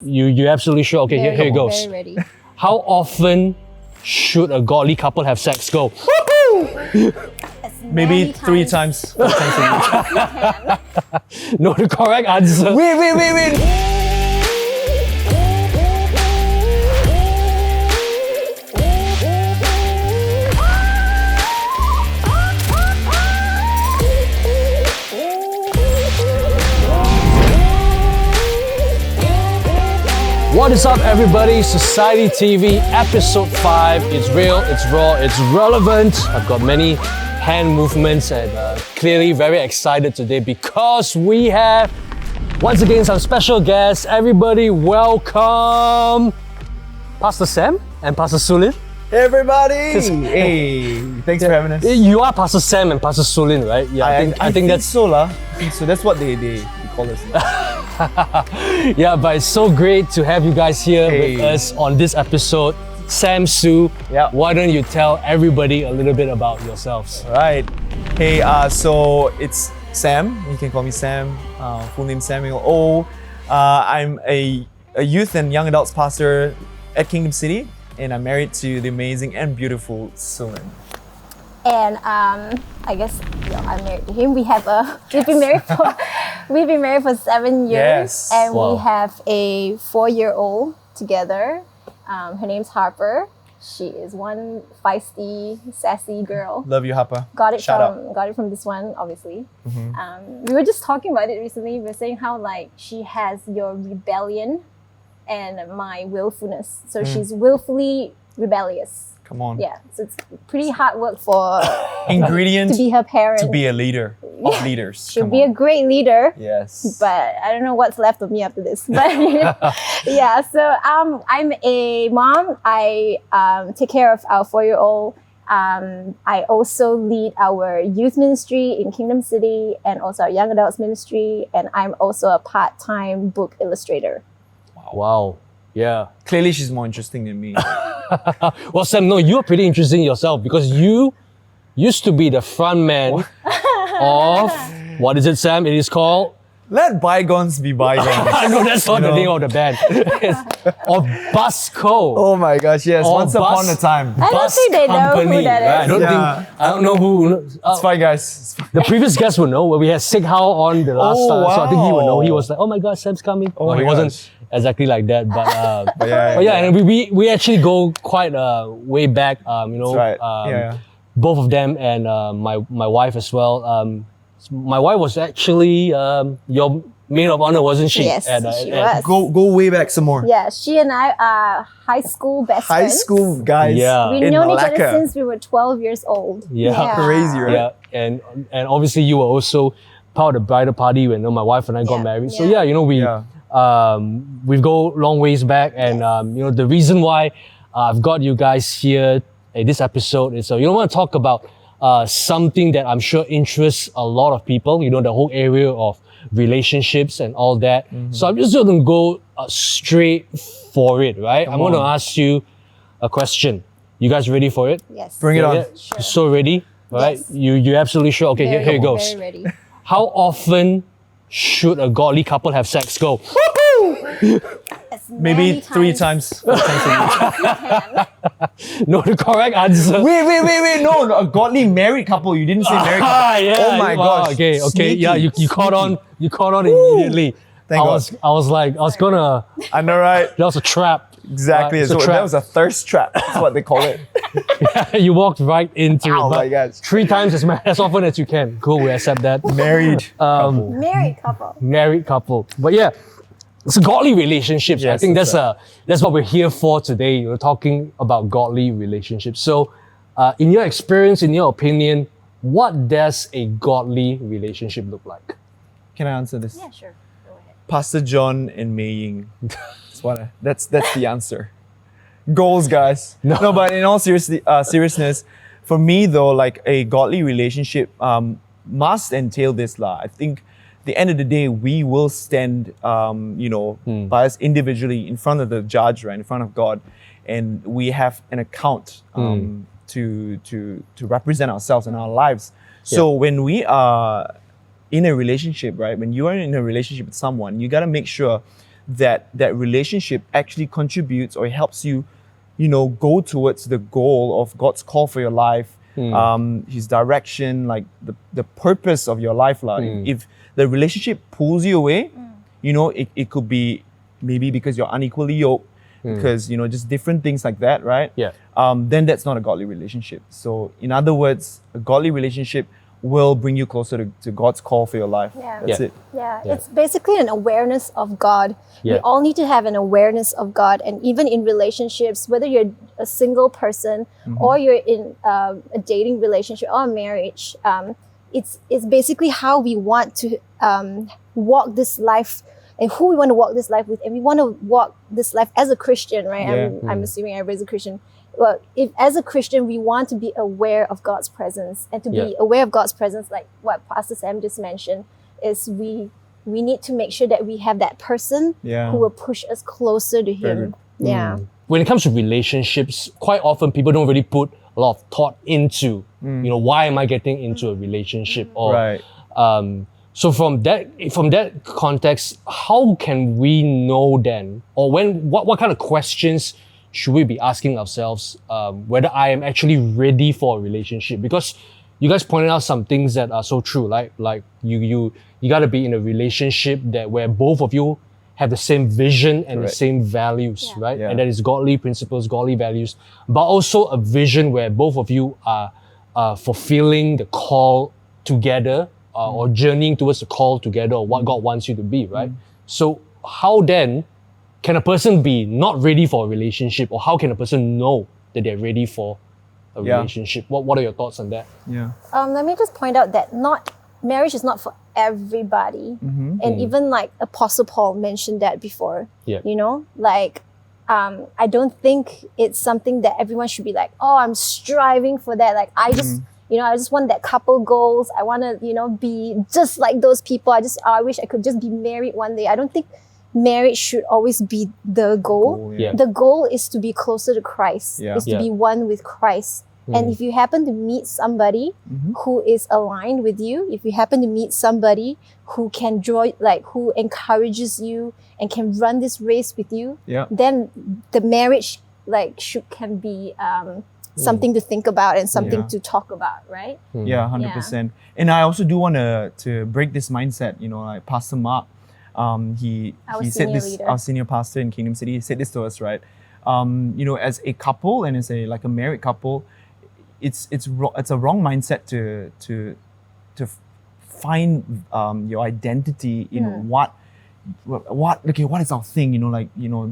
You absolutely sure? Okay, here it goes. Very ready. How often should a godly couple have sex? Go. Maybe 3 times, 4 times a week. No, the correct answer. Wait. What is up, everybody? Society TV, episode 5. It's real, it's raw, it's relevant. I've got many hand movements and clearly very excited today because we have, once again, some special guests. Everybody welcome Pastor Sam and Pastor Hsulynn. Hey everybody! Hey, thanks for having us. You are Pastor Sam and Pastor Hsulynn, right? Yeah, I think that's so lah. So that's what they call us. Yeah, but it's so great to have you guys here with us on this episode. Sam, Sue, why don't you tell everybody a little bit about yourselves? Right. Hey, so it's Sam. You can call me Sam. Full name Samuel O. I'm a youth and young adults pastor at Kingdomcity, and I'm married to the amazing and beautiful Hsulynn. And I guess I'm married to him. We've been married for 7 years, and we have a 4-year-old together. Her name's Harper. She is one feisty, sassy girl. Love you, Harper. Got it from this one, obviously. Mm-hmm. We were just talking about it recently. We were saying how like she has your rebellion and my willfulness. So she's willfully rebellious. Come on. Yeah, so it's pretty hard work for ingredient to be her parent. To be a leader of leaders. She'll be a great leader. Yes. But I don't know what's left of me after this. But yeah, so I'm a mom. I take care of our 4-year-old. I also lead our youth ministry in Kingdomcity and also our young adults ministry. And I'm also a part-time book illustrator. Wow. Yeah. Clearly she's more interesting than me. Well, Sam, no, you're pretty interesting yourself because you used to be the front man of, what is it, Sam? It is called? Let bygones be bygones. No, that's not the name of the band. Or Busco. Oh my gosh, yes. Once upon a time. I don't think they know who that is. Right? I don't know who. It's fine, guys. The previous guest would know. We had Sig Hao on the last time, so I think he would know. He was like, "Oh my God, Sam's coming." Oh he wasn't exactly like that, but and we actually go quite way back. That's right. Both of them and my wife as well. My wife was actually your maid of honor, wasn't she? Yes, she was. Go way back some more. Yeah, she and I are high school best friends. High school guys. Yeah. We've known each other since we were 12 years old. Yeah. Crazy, right? Yeah, and obviously you were also part of the bridal party when my wife and I got married. So we go long ways back, and the reason why I've got you guys here in this episode is so want to talk about something that I'm sure interests a lot of people. The whole area of relationships and all that. Mm-hmm. So I'm just going to go straight for it, right? I'm going to ask you a question. You guys ready for it? Yes. Bring it on. Sure. So ready, right? Yes. You absolutely sure? Okay, here it goes. Very ready. How often should a godly couple have sex? Go. Maybe 3 times, 4 times a week. No, the correct answer. Wait. No, a godly married couple. You didn't say married couple. Yeah, oh my gosh. Okay. Sneaky. Yeah, you caught on. You caught on immediately. Thank God. I was gonna. I know, right? That was a trap. Exactly. It's a trap. That was a thirst trap. That's what they call it. Yeah, you walked right into it. Oh my gosh. 3 times as often as you can. Cool, we accept that. Married couple. Married couple. But yeah, it's godly relationships. Yes, I think that's what we're here for today. We're talking about godly relationships. So, in your experience, in your opinion, what does a godly relationship look like? Can I answer this? Yeah, sure. Go ahead. Pastor John and Mei Ying. That's the answer. Goals, guys. No, but in all seriousness, for me though, like a godly relationship must entail this lah. I think at the end of the day, we will stand, by us individually in front of the judge, right, in front of God, and we have an account to represent ourselves and our lives. So when we are in a relationship, right, when you are in a relationship with someone, you got to make sure that relationship actually contributes or helps you, go towards the goal of God's call for your life, His direction, like the purpose of your life. If the relationship pulls you away, it could be maybe because you're unequally yoked, because, just different things like that, right? Yeah. Then that's not a godly relationship. So in other words, a godly relationship will bring you closer to God's call for your life. Yeah. That's it. Yeah, it's basically an awareness of God. Yeah. We all need to have an awareness of God. And even in relationships, whether you're a single person or you're in a dating relationship or a marriage, it's basically how we want to walk this life and who we want to walk this life with. And we want to walk this life as a Christian, right? Yeah. I'm assuming everybody's a Christian. Well, if as a Christian, we want to be aware of God's presence, and to be aware of God's presence, like what Pastor Sam just mentioned, is we need to make sure that we have that person who will push us closer to Him. Yeah. When it comes to relationships, quite often people don't really put a lot of thought into, why am I getting into a relationship? Or, Right. So from that context, how can we know then, or what kind of questions should we be asking ourselves whether I am actually ready for a relationship? Because you guys pointed out some things that are so true, like you got to be in a relationship where both of you have the same vision and the same values, right? Yeah. And that is godly principles, godly values, but also a vision where both of you are fulfilling the call together, or journeying towards the call together, or what God wants you to be, right? So how then can a person be not ready for a relationship, or how can a person know that they're ready for a relationship? What are your thoughts on that? Yeah. Let me just point out that marriage is not for everybody. And even like Apostle Paul mentioned that before. Yeah. I don't think it's something that everyone should be like, oh, I'm striving for that. Like I just I just want that couple goals. I want to, be just like those people. I wish I could just be married one day. I don't think marriage should always be the goal. Yeah. The goal is to be closer to Christ, Yeah. is to be one with Christ. And if you happen to meet somebody who is aligned with you, if you happen to meet somebody who can who encourages you and can run this race with you, then the marriage can be something to think about and something to talk about, right? Yeah, 100%. And I also do want to break this mindset, like Pastor Mark, he said this, leader. our senior pastor in Kingdomcity, he said this to us, right? As a couple and as a married couple, it's a wrong mindset to find your identity in what is our thing,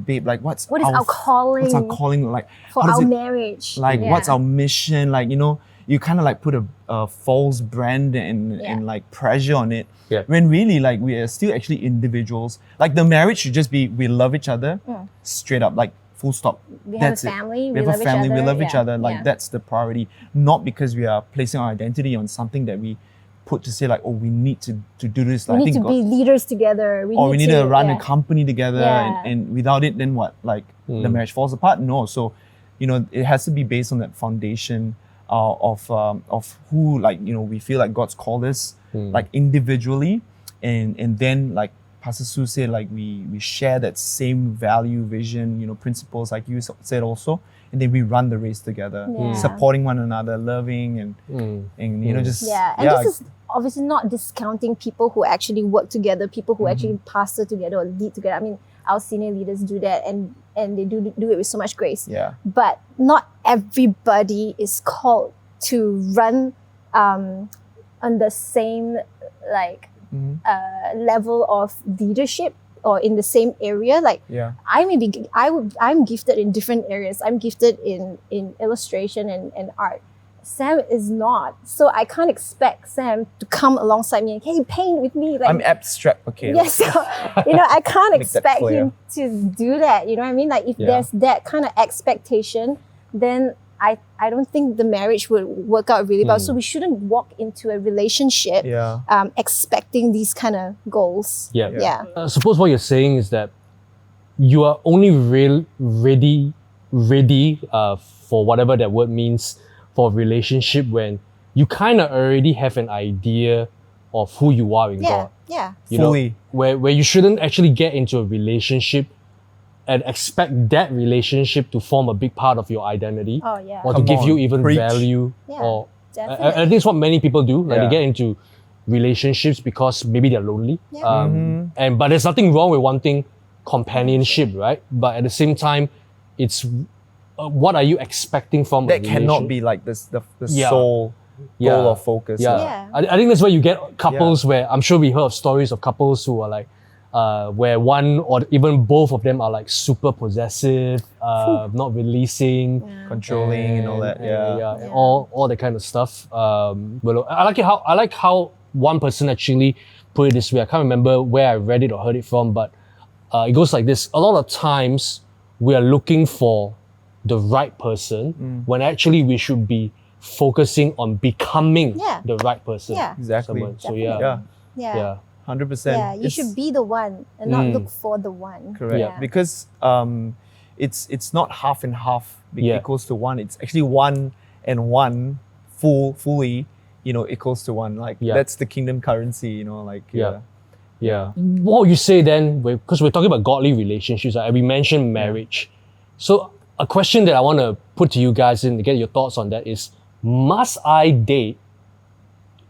babe, like what is our calling? What's our calling? Like for our marriage. Like what's our mission? Like, you kind of put a false brand and like pressure on it. Yeah. When really we are still actually individuals. Like the marriage should just be we love each other, straight up, like full stop. We have That's a it. family. We have a family. We love each other. Like Yeah. that's the priority. Not because we are placing our identity on something that we put to say we need to do this. We need to be leaders together. We need to run a company together, Yeah. and without it, then what? The marriage falls apart? No. So, it has to be based on that foundation of who we feel like God's called us individually, and then Pastor Sue said we share that same value, vision, principles like you said also, and then we run the race together, supporting one another, loving and just this is obviously not discounting people who actually work together, people who actually pastor together or lead together. I mean, our senior leaders do that, and they do it with so much grace. Yeah. But not everybody is called to run on the same level of leadership or in the same area. I'm gifted in different areas. I'm gifted in illustration and art. Sam is not. So I can't expect Sam to come alongside me and, hey, paint with me. I'm abstract, okay. Yes, so, I can't Make that expect clear. him to do that. You know what I mean? If there's that kind of expectation, then I don't think the marriage would work out really well. So we shouldn't walk into a relationship expecting these kind of goals. Yeah. Suppose what you're saying is that you are only ready for whatever that word means for a relationship when you kind of already have an idea of who you are in Yeah. God. Yeah. You know, Fully. where you shouldn't actually get into a relationship and expect that relationship to form a big part of your identity Oh yeah. or to Come give you on, even preach. value. Yeah, Or I definitely. think it's what many people do. Like they Yeah. get into relationships because maybe they're lonely. Yeah. But there's nothing wrong with wanting companionship, right? But at the same time, it's what are you expecting from a That cannot relationship? be like this the Yeah. sole Yeah. goal or focus. Yeah. Yeah. I think that's where you get couples where I'm sure we heard of stories of couples who are like, where one or even both of them are like super possessive, not releasing, Controlling and all that. Yeah. Yeah. all that kind of stuff. But I like how one person actually put it this way. I can't remember where I read it or heard it from, but it goes like this: a lot of times we are looking for the right person when actually we should be focusing on becoming Yeah. the right person. Yeah. Exactly. Someone. So Definitely. Yeah. Yeah. yeah. 100%. Yeah, you should be the one and not look for the one. Correct. Yeah. Because it's not half and half Yeah. equals to one. It's actually one and one fully, equals to one. Like Yeah. that's the kingdom currency, like Yeah. Yeah. What would you say then, because we're talking about godly relationships, right? We mentioned marriage. So a question that I want to put to you guys and to get your thoughts on that is, must I date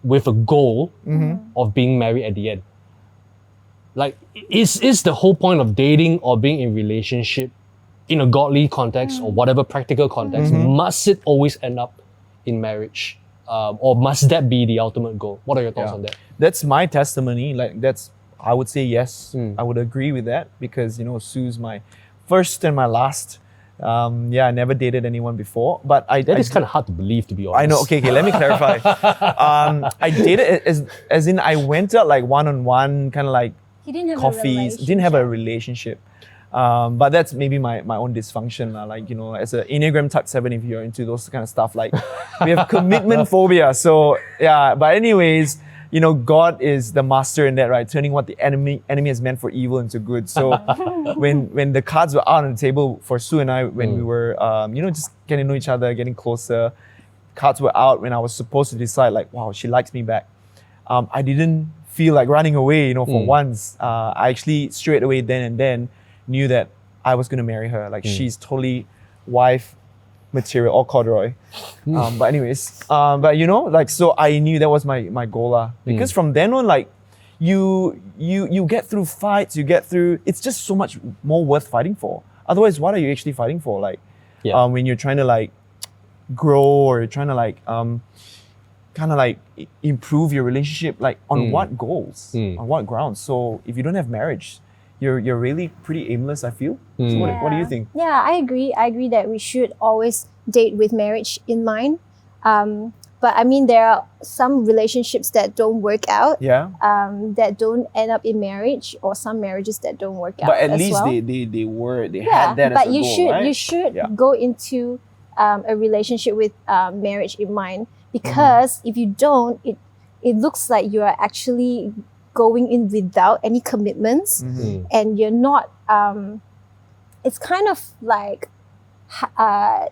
with a goal of being married at the end? Like, is the whole point of dating or being in relationship in a godly context or whatever practical context, must it always end up in marriage? Or must that be the ultimate goal? What are your thoughts on that? That's my testimony. Like I would say yes. I would agree with that because Sue's my first and my last. I never dated anyone before, but That is kind of hard to believe, to be honest. I know. Okay. Let me clarify. I dated as in I went out like one-on-one, kind of like He didn't have coffees. Didn't have a relationship. But that's maybe my own dysfunction. Like, as an Enneagram type 7, if you're into those kind of stuff, like we have commitment phobia. So yeah, but anyways, God is the master in that, right? Turning what the enemy has meant for evil into good. So when the cards were out on the table for Sue and I, when we were, just getting to know each other, getting closer, cards were out when I was supposed to decide like, wow, she likes me back. I didn't feel like running away, for once. I actually straight away then knew that I was going to marry her. Like she's totally wife material, all corduroy. But anyways, so I knew that was my goal. Because from then on, like you get through fights, it's just so much more worth fighting for. Otherwise, what are you actually fighting for? Like when you're trying to like grow or you're trying to like kind of like improve your relationship, like on what goals, on what grounds? So if you don't have marriage, you're really pretty aimless, I feel. So what do you think? Yeah, I agree. I agree that we should always date with marriage in mind. But I mean, there are some relationships that don't work out. Yeah. That don't end up in marriage, or some marriages that don't work out. But at as least well. they Yeah, had that but as a you goal, should right? you should Yeah. go into a relationship with marriage in mind, because if you don't, it looks like you are actually going in without any commitments, and you're not. It's kind of like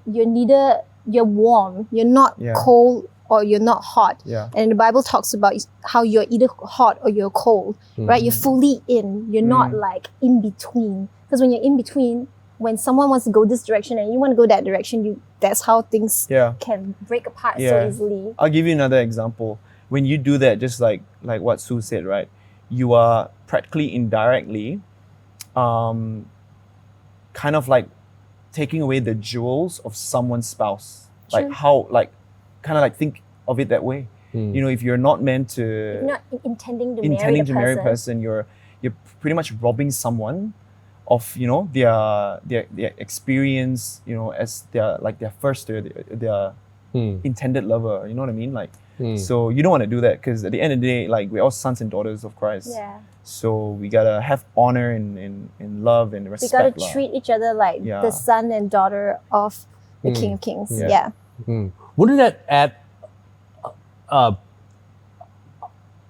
you're warm, you're not cold, or you're not hot. Yeah. And the Bible talks about how you're either hot or you're cold, right? You're fully in. You're not like in between. Because when you're in between, when someone wants to go this direction and you want to go that direction, that's how things can break apart so easily. I'll give you another example. When you do that, just like what Sue said, right? You are practically indirectly kind of like taking away the jewels of someone's spouse. Like how, like, kind of like think of it that way. If you're not meant to, You're not intending to marry a person, you're pretty much robbing someone of their experience, as their first, their intended lover. You know what I mean? Like, so you don't want to do that, because at the end of the day, like, we're all sons and daughters of Christ. Yeah. So we gotta have honor and love and We respect. gotta treat each other like the son and daughter of the King of Kings. Yeah. Wouldn't that add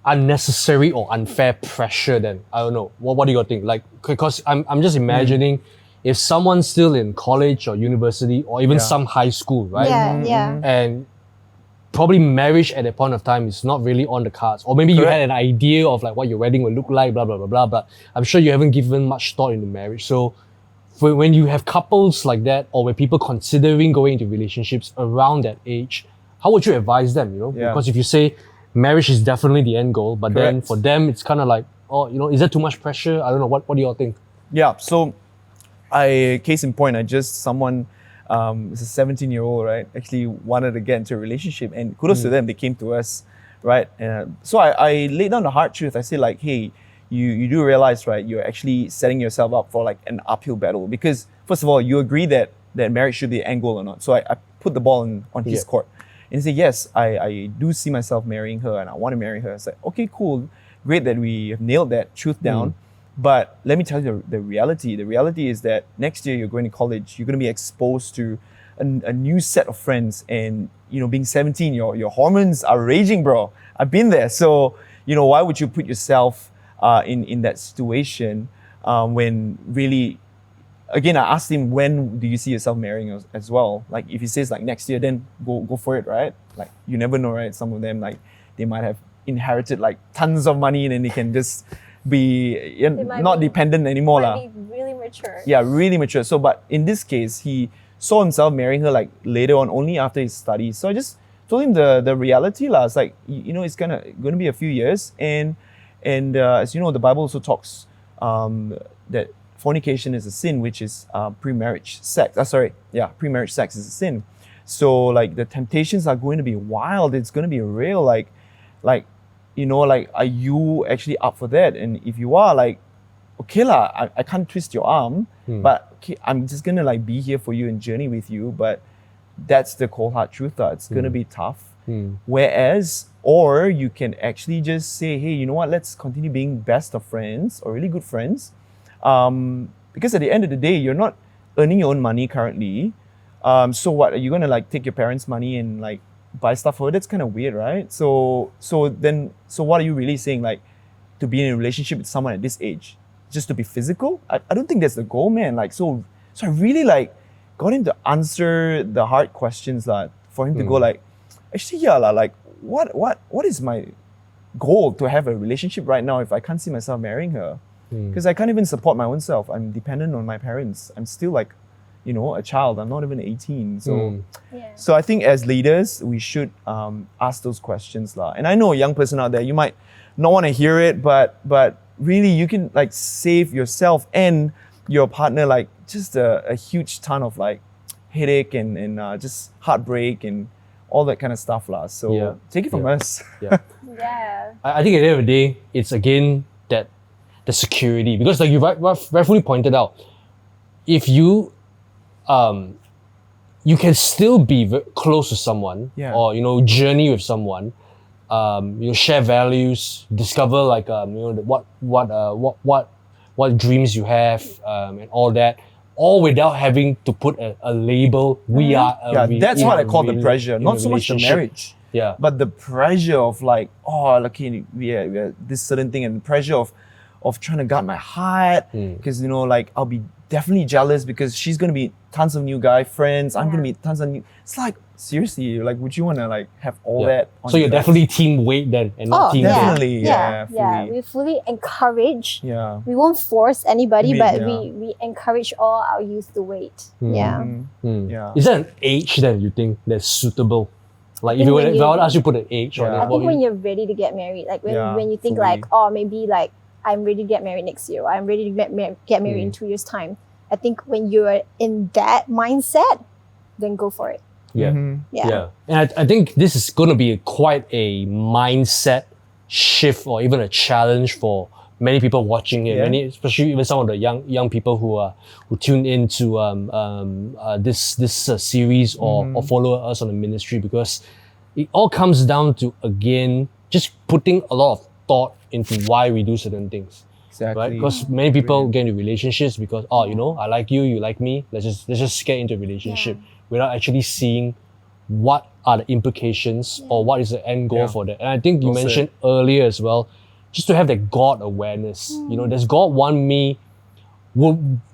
unnecessary or unfair pressure then? I don't know. What do you think? Like, because I'm just imagining if someone's still in college or university or even some high school, right? Yeah, yeah. And probably marriage at that point of time is not really on the cards. Or maybe you Correct. had an idea of like what your wedding will look like, blah, blah, blah, blah, but I'm sure you haven't given much thought into marriage. So when you have couples like that, or when people considering going into relationships around that age, how would you advise them, Yeah. Because if you say marriage is definitely the end goal, but then Correct. for them, it's kind of like, is that too much pressure? I don't know. What do you all think? Yeah, so case in point, someone, it's a 17-year-old, right, actually wanted to get into a relationship, and kudos to them, they came to us, right? So I laid down the hard truth. I said like, hey, you do realize, right, you're actually setting yourself up for like an uphill battle, because first of all, you agree that marriage should be the end goal or not. So I put the ball on his court. And he said, yes, I do see myself marrying her and I want to marry her. I said, okay, cool. Great that we have nailed that truth down. But let me tell you the reality. The reality is that next year you're going to college, you're going to be exposed to a new set of friends. And, being 17, your hormones are raging, bro. I've been there. So, why would you put yourself in that situation when really, again, I asked him, when do you see yourself marrying as well? Like, if he says like next year, then go for it, right? Like, you never know, right? Some of them, like, they might have inherited like tons of money and then they can just be not dependent anymore. Might be really mature. Yeah, really mature. So, but in this case, he saw himself marrying her like later on, only after his studies. So I just told him the reality lah. It's like, it's gonna be a few years, and as you know, the Bible also talks that fornication is a sin, which is pre-marriage sex. Pre-marriage sex is a sin. So like the temptations are going to be wild. It's going to be real. Like, are you actually up for that? And if you are, like, okay lah, I can't twist your arm, but okay, I'm just gonna like be here for you and journey with you. But that's the cold hard truth. It's gonna be tough. Whereas, or you can actually just say, hey, you know what? Let's continue being best of friends or really good friends. Because at the end of the day, you're not earning your own money currently. So what, are you gonna like take your parents' money and like buy stuff for it? That's kind of weird, right? So what are you really saying? Like, to be in a relationship with someone at this age, just to be physical? I don't think that's the goal, man. Like, so I really like got him to answer the hard questions for him to go like, actually, yeah, like what is my goal to have a relationship right now if I can't see myself marrying her? Because I can't even support my own self. I'm dependent on my parents. I'm still like, a child. I'm not even 18. So I think as leaders, we should ask those questions lah. And I know a young person out there, you might not want to hear it, but really you can like save yourself and your partner like just a huge ton of like headache and just heartbreak and all that kind of stuff lah. So take it from us. Yeah. I think at the end of the day, it's again that the security, because like you rightfully pointed out, if you you can still be close to someone, or journey with someone, share values, discover like what dreams you have, and all that, all without having to put a label. We are that's what I call the pressure, not so much the marriage, but the pressure of like, we are this certain thing, and the pressure of trying to guard my heart, because like I'll be definitely jealous because she's gonna be tons of new guy friends. I'm gonna be tons of new. It's like, seriously, like, would you want to like have all that? So you're definitely team weight then, and not team. Definitely, fully. We fully encourage. Yeah. We won't force anybody, but we encourage all our youth to wait. Yeah. Is there an age that you think that's suitable? Like if I were to ask you to put an age on it, I think when you're ready to get married, like when you think like, maybe like I'm ready to get married next year, or I'm ready to get married in 2 years' time. I think when you're in that mindset, then go for it. And I think this is going to be quite a mindset shift, or even a challenge for many people watching it. Especially even some of the young people who tune into this series or follow us on the ministry, because it all comes down to, again, just putting a lot of thought into why we do certain things. Exactly. Right? Because many people get into relationships because, I like you, you like me. Let's just get into a relationship without actually seeing what are the implications or what is the end goal for that. And I think you mentioned earlier as well, just to have that God awareness. Does God want me?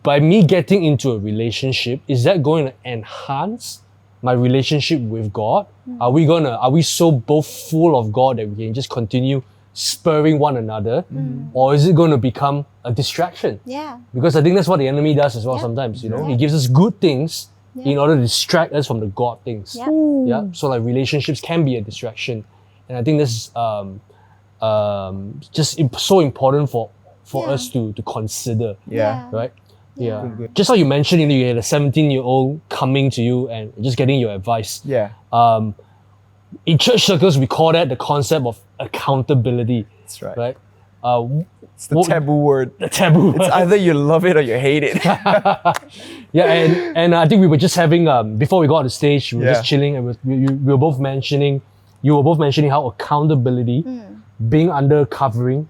By me getting into a relationship, is that going to enhance my relationship with God? Are we so both full of God that we can just continue spurring one another? Or is it going to become a distraction? Yeah. Because I think that's what the enemy does as well Yeah. sometimes, you know? Yeah. He gives us good things Yeah. in order to distract us from the God things. Yeah. Yeah. So like relationships can be a distraction. And I think this is so important for Yeah. us to consider. Yeah. Right? Yeah. Good. Just how you mentioned, you had a 17-year-old coming to you and just getting your advice. Yeah. In church circles, we call that the concept of accountability. That's right. Right? It's the taboo word. The taboo. It's either you love it or you hate it. Yeah, and I think we were just having before we got on the stage, we were just Yeah. chilling, and we were both mentioning, you were both mentioning how accountability, being under covering,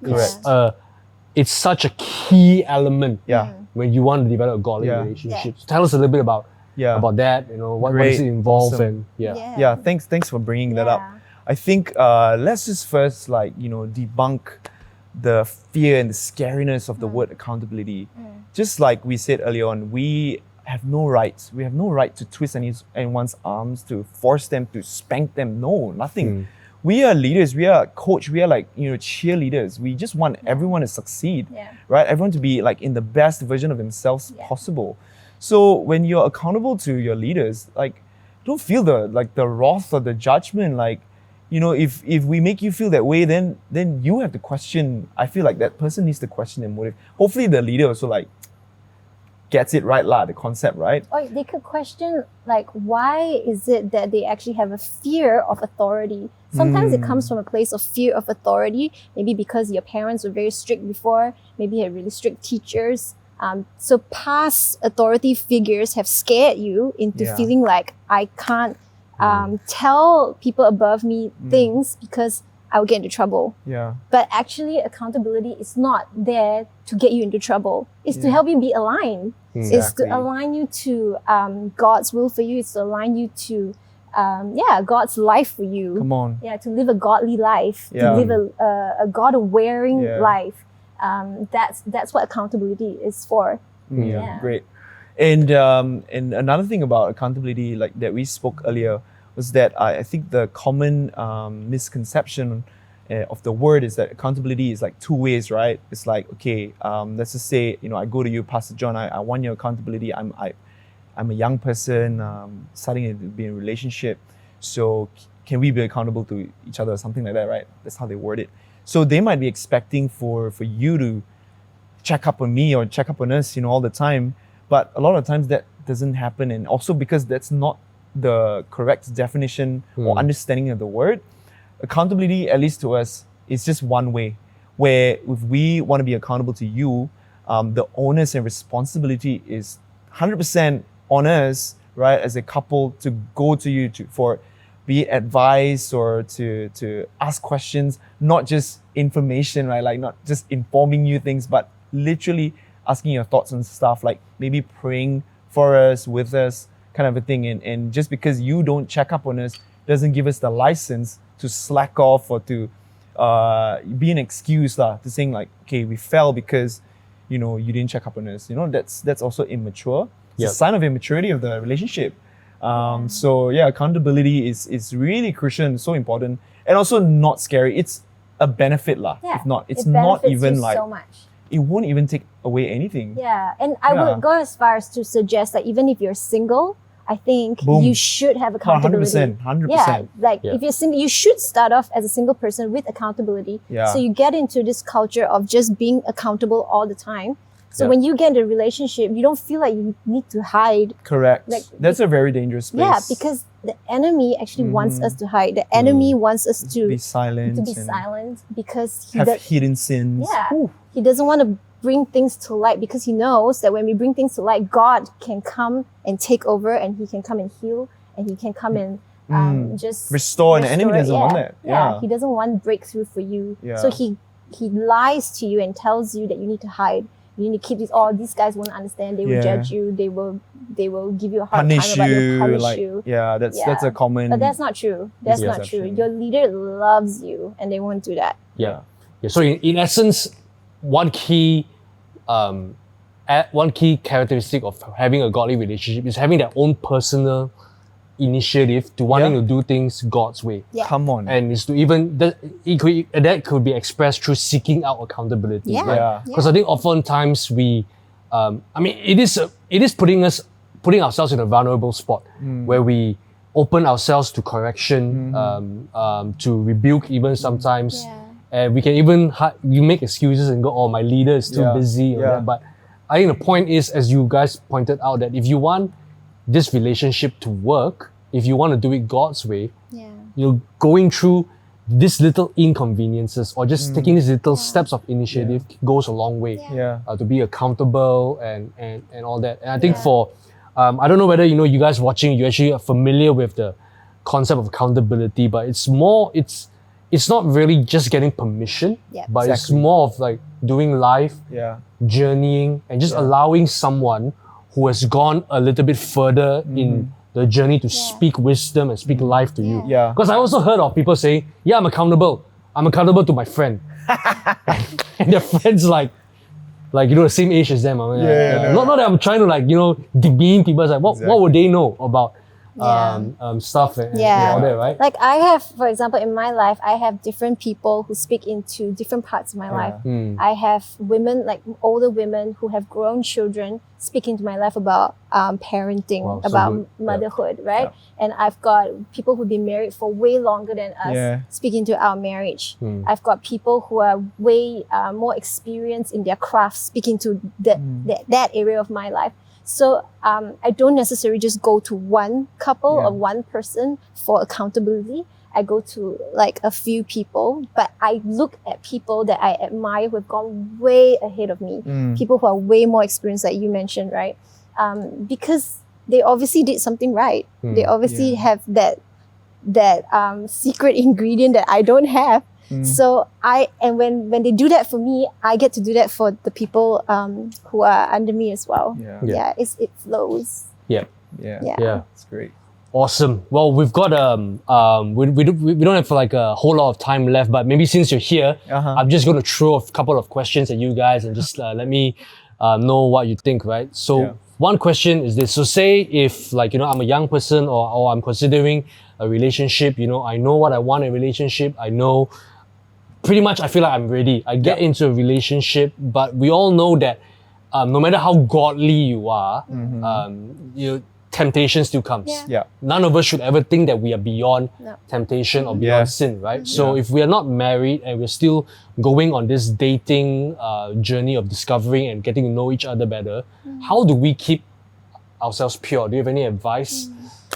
it's such a key element. Yeah. When you want to develop a godly Yeah. relationship. So tell us a little bit about that. You know, what does it Great. involve? Awesome. And Yeah. Thanks for bringing that up. Yeah. I think let's just first debunk the fear and the scariness of the word accountability. Just like we said earlier on, we have no rights. We have no right to twist anyone's arms, to force them, to spank them. No, nothing. We are leaders. We are coach. We are cheerleaders. We just want everyone to succeed, right? Everyone to be like in the best version of themselves possible. So when you're accountable to your leaders, like, don't feel the wrath or the judgment. Like, if we make you feel that way, then you have to question. I feel like that person needs to question their motive. Hopefully the leader also like gets it right, the concept, right? Or they could question, like, why is it that they actually have a fear of authority? Sometimes it comes from a place of fear of authority, maybe because your parents were very strict before, maybe you had really strict teachers. So past authority figures have scared you into feeling like, I can't tell people above me things because I'll get into trouble. Yeah. But actually, accountability is not there to get you into trouble. It's to help you be aligned. It's Exactly. to align you to God's will for you. It's to align you to God's life for you. Come on. Yeah, to live a godly life, Yeah. to live a God-wearing Yeah. life. That's what accountability is for. Yeah. Great. And another thing about accountability, like that we spoke earlier, was that I think the common misconception of the word is that accountability is like two ways, right? It's like, okay, let's just say, I go to you, Pastor John, I want your accountability. I'm a young person, starting to be in a relationship. So can we be accountable to each other or something like that, right? That's how they word it. So they might be expecting for you to check up on me or check up on us, all the time. But a lot of times that doesn't happen. And also because that's not the correct definition or understanding of the word, accountability, at least to us, is just one way. Where if we want to be accountable to you, the onus and responsibility is 100% on us, right, as a couple, to go to you for be it advice or to ask questions, not just information, right? Like not just informing you things, but literally asking your thoughts and stuff, like maybe praying for us, with us, kind of a thing. And just because you don't check up on us doesn't give us the license to slack off or to be an excuse to saying like, okay, we fell because you didn't check up on us. That's also immature. It's a sign of immaturity of the relationship. So accountability is really crucial and so important, and also not scary. It's a benefit if not, it's not even you like so much. It won't even take away anything. Yeah, and I would go as far as to suggest that even if you're single, I think Boom. you should have accountability. 100%. Yeah, like if you're single, you should start off as a single person with accountability. Yeah. So you get into this culture of just being accountable all the time. So when you get into a relationship, you don't feel like you need to hide. Correct. Like, That's a very dangerous space. Yeah, because the enemy actually wants us to hide. The enemy wants us to be silent. be and silent because he have does. hidden sins. Yeah, he doesn't want to bring things to light because he knows that when we bring things to light, God can come and take over, and he can come and heal, and he can come and just Restore, and the enemy doesn't want that. Yeah, he doesn't want breakthrough for you. Yeah. So he lies to you and tells you that you need to hide. You need to keep this. Oh, these guys won't understand. They will judge you. They will give you a hard Punish time about you. it. Punish Like, you. that's a common. But that's not true. That's not true. misconception. Your leader loves you, and they won't do that. Yeah. So in essence, one key characteristic of having a godly relationship is having their own personal initiative to wanting to do things God's way. Yeah. Come on. And it's to even that could be expressed through seeking out accountability. Yeah. Right? Yeah. Because I think oftentimes we, it is putting ourselves in a vulnerable spot where we open ourselves to correction, to rebuke even sometimes, Yeah. and we can even you make excuses and go, "Oh, my leader is too busy." Or that. But I think the point is, as you guys pointed out, that if you want this relationship to work, if you want to do it God's way, Yeah. going through these little inconveniences or just taking these little steps of initiative goes a long way. Yeah. Yeah. To be accountable and all that. And I think for, I don't know whether, you guys watching, you actually are familiar with the concept of accountability, but it's not really just getting permission, Yeah. but it's Exactly. more of like doing life, Yeah. journeying, and just allowing someone who has gone a little bit further in the journey to speak wisdom and speak life to you. Yeah. Because I also heard of people saying, "Yeah, I'm accountable. I'm accountable to my friend," and their friends like the same age as them. Yeah. Not that I'm trying to demean people. It's like, what would they know about stuff and Yeah. all that, right? Like I have, for example, in my life, I have different people who speak into different parts of my life. I have women, like older women who have grown children, speak into my life about parenting, Wow, so about good. Yeah. motherhood, right? And I've got people who've been married for way longer than us, Yeah. speaking to our marriage. I've got people who are way more experienced in their craft, speaking to that area of my life. So I don't necessarily just go to one couple or one person for accountability. I go to like a few people, but I look at people that I admire who have gone way ahead of me. People who are way more experienced, like you mentioned, right? Because they obviously did something right. They obviously have that secret ingredient that I don't have. So when they do that for me, I get to do that for the people who are under me as well. Yeah. It flows. Yeah. Yeah. It's great. Awesome. Well, we've got we don't have like a whole lot of time left, but maybe since you're here, I'm just going to throw a couple of questions at you guys and just let me know what you think, right? So one question is this. So say if I'm a young person or I'm considering a relationship, I know what I want in a relationship. I know pretty much I feel like I'm ready. I get into a relationship, but we all know that no matter how godly you are, temptation still comes. Yeah. None of us should ever think that we are beyond No. temptation or beyond Yeah. sin, right? So if we are not married and we're still going on this dating journey of discovering and getting to know each other better, how do we keep ourselves pure? Do you have any advice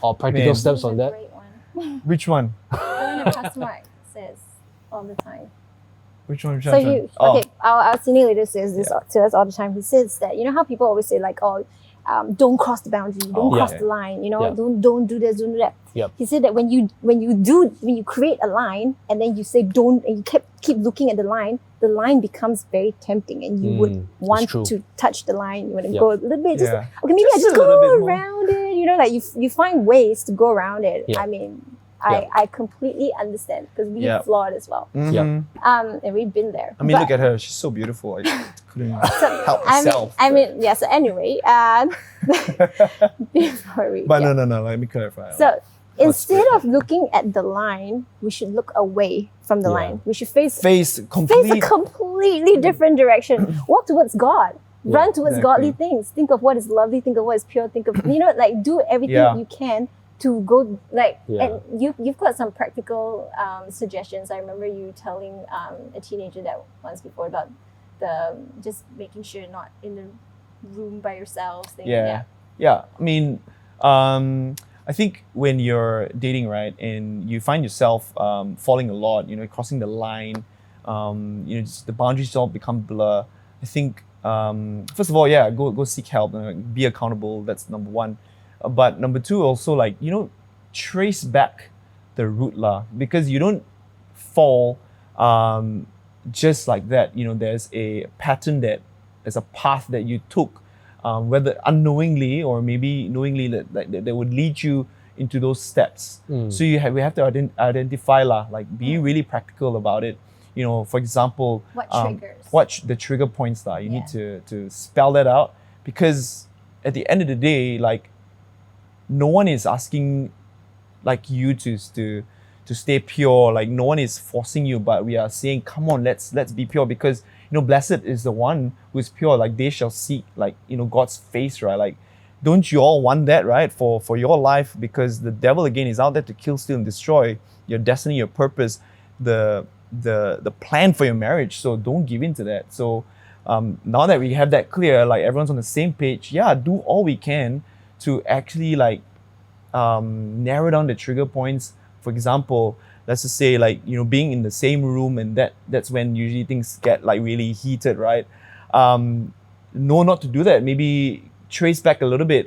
or practical Man. steps on that? Great one. Which one? The one that Pastor Mark says all the time. Which one? So our senior leader says this to us all the time. He says that, how people always say like, don't cross the boundary, don't cross the line, don't do this, don't do that. Yep. He said that when you create a line and then you say don't, and you keep looking at the line becomes very tempting and you would want true. to touch the line. You want to go a little bit, Yeah. okay, maybe I Just just a little bit go more. around it, like you find ways to go around it. Yeah. I mean, Yeah. I completely understand because we are flawed as well. Mhm. And we've been there. I mean, look at her. She's so beautiful. I couldn't help myself. So anyway, before we, But no. Let me clarify. so instead of looking at the line, we should look away from the line. We should face face a complete. completely different direction. Walk towards God. Run towards exactly. godly things. Think of what is lovely. Think of what is pure. Think of do everything Yeah. you can to go Yeah. and you've got some practical suggestions. I remember you telling a teenager that once before about the just making sure you're not in the room by yourselves. Yeah. I mean, I think when you're dating, right, and you find yourself falling a lot, crossing the line, just the boundaries all become blur. I think first of all, go seek help, be accountable. That's number one. But number two, also trace back the root lah, because you don't fall just like that. There's a pattern there's a path that you took, whether unknowingly or maybe knowingly that would lead you into those steps. So we have to identify lah, be really practical about it. For example, What triggers? what the trigger points lah. You need to spell that out, because at the end of the day, no one is asking like you to stay pure. Like no one is forcing you, but we are saying, come on, let's be pure, because blessed is the one who is pure. Like they shall seek like God's face, right? Like don't you all want that, right? For your life, because the devil again is out there to kill, steal, and destroy your destiny, your purpose, the plan for your marriage. So don't give in to that. So now that we have that clear, like everyone's on the same page, do all we can to actually like narrow down the trigger points. For example, let's just say like being in the same room, and that's when usually things get like really heated, right? No, not to do that. Maybe trace back a little bit.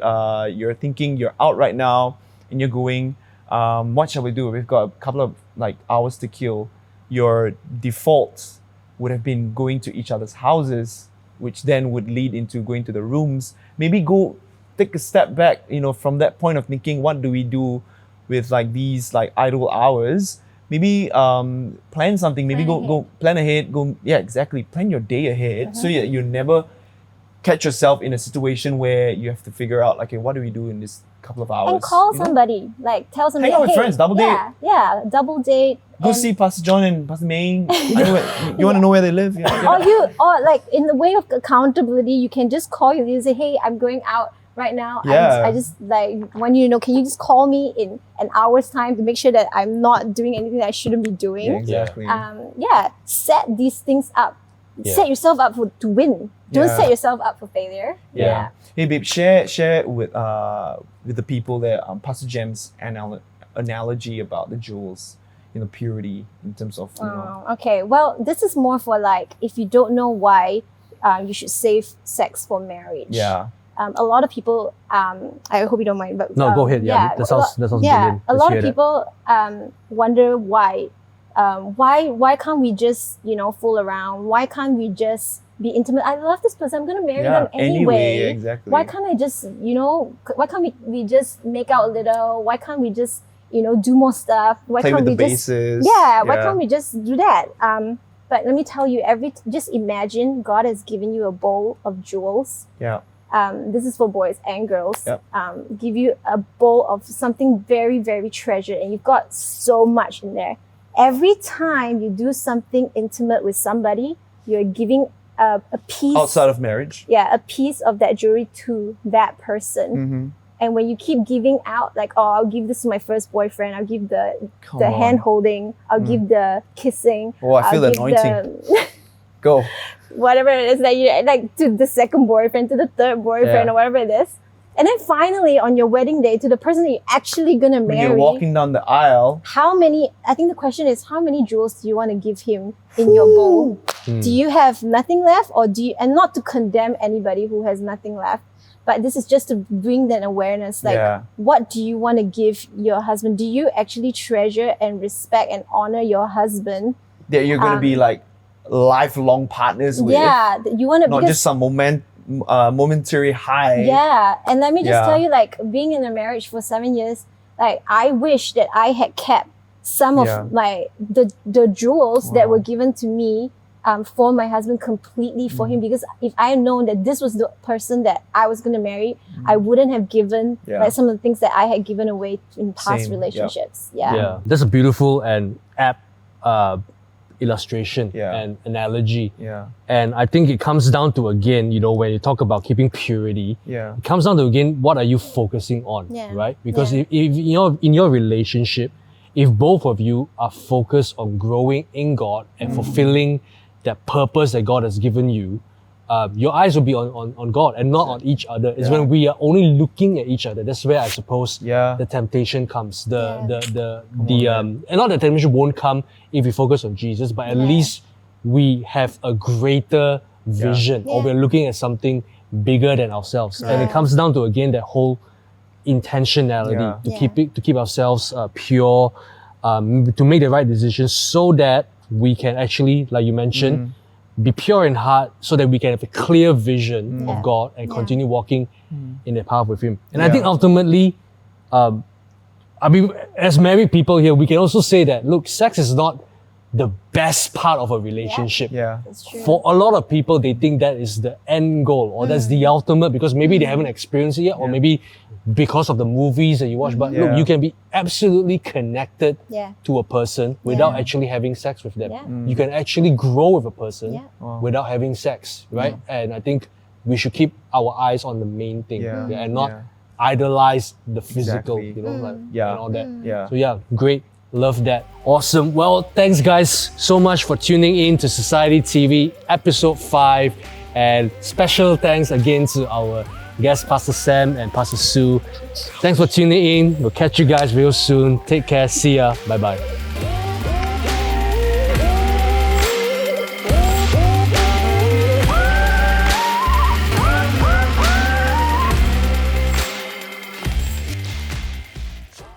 You're thinking you're out right now and you're going, what shall we do? We've got a couple of like hours to kill. Your default would have been going to each other's houses, which then would lead into going to the rooms. Maybe go take a step back, from that point of thinking, what do we do with like these like idle hours? Maybe plan something. Maybe go plan ahead. Exactly. Plan your day ahead, so you never catch yourself in a situation where you have to figure out, like, okay, what do we do in this couple of hours? And call somebody, like tell somebody. Hang out with friends, double date. Yeah, double date. Go see Pastor John and Pastor May. You want to know where they live? Or like in the way of accountability, you can just call you and say, hey, I'm going out right now. I just like want you to know, can you just call me in an hour's time to make sure that I'm not doing anything that I shouldn't be doing? Yeah, exactly. Set these things up. Yeah. Set yourself up to win. Don't set yourself up for failure. Yeah. Hey babe, share with the people there Pastor Jem's analogy about the jewels, purity in terms of Okay, well, this is more for like if you don't know why you should save sex for marriage. Yeah. A lot of people, I hope you don't mind, but no, go ahead. Yeah, that sounds brilliant. A lot of people wonder why can't we just fool around? Why can't we just be intimate? I love this person. I'm gonna marry them anyway. Exactly. Why can't I just why can't we just make out a little? Why can't we just do more stuff? Why play can't with we the just bases? why can't we just do that? But let me tell you, just imagine God has given you a bowl of jewels. Yeah. This is for boys and girls. Yep. Give you a bowl of something very, very treasured, and you've got so much in there. Every time you do something intimate with somebody, you're giving a piece outside of marriage. Yeah, a piece of that jewelry to that person. Mm-hmm. And when you keep giving out, like, oh, I'll give this to my first boyfriend, I'll give the hand holding, I'll give the kissing. Oh, I feel the anointing. Go. Whatever it is that you like, to the second boyfriend, to the third boyfriend, or whatever it is. And then finally, on your wedding day, to the person that you're actually gonna marry. When you're walking down the aisle. I think the question is, how many jewels do you want to give him in your bowl? Do you have nothing left, or and not to condemn anybody who has nothing left, but this is just to bring that awareness, like, what do you want to give your husband? Do you actually treasure and respect and honor your husband? That you're going to be like lifelong partners with. Yeah, you want to, not just some momentary high. Yeah, and let me just tell you, like, being in a marriage for 7 years, like, I wish that I had kept some of like the jewels that were given to me for my husband completely for him, because if I had known that this was the person that I was going to marry, I wouldn't have given like some of the things that I had given away in past relationships. Yeah, that's a beautiful and apt illustration and analogy. Yeah. And I think it comes down to, again, when you talk about keeping purity, it comes down to, again, what are you focusing on, right? Because if in your relationship, if both of you are focused on growing in God and fulfilling that purpose that God has given you, your eyes will be on God and not on each other. It's when we are only looking at each other. That's where I suppose the temptation comes. And not the temptation won't come if we focus on Jesus, but at least we have a greater vision, or we're looking at something bigger than ourselves. And it comes down to, again, that whole intentionality to keep ourselves pure, to make the right decisions, so that we can actually, like you mentioned, be pure in heart, so that we can have a clear vision of God and continue walking in the path with Him. And I think ultimately, as married people here, we can also say that, look, sex is not the best part of a relationship. Yeah. That's true. For a lot of people, they think that is the end goal or that's the ultimate because maybe they haven't experienced it yet, or maybe because of the movies that you watch. But look, Yeah. you can be absolutely connected Yeah. to a person without Yeah. actually having sex with them. Yeah. You can actually grow with a person Yeah. Wow. without having sex, right? And I think we should keep our eyes on the main thing Yeah. and not Yeah. idolize the physical, Exactly. and all that. Yeah. So yeah, great. Love that. Awesome. Well, thanks guys so much for tuning in to Society TV episode 5. And special thanks again to our guests, Pastor Sam and Pastor Sue. Thanks for tuning in. We'll catch you guys real soon. Take care. See ya. Bye-bye.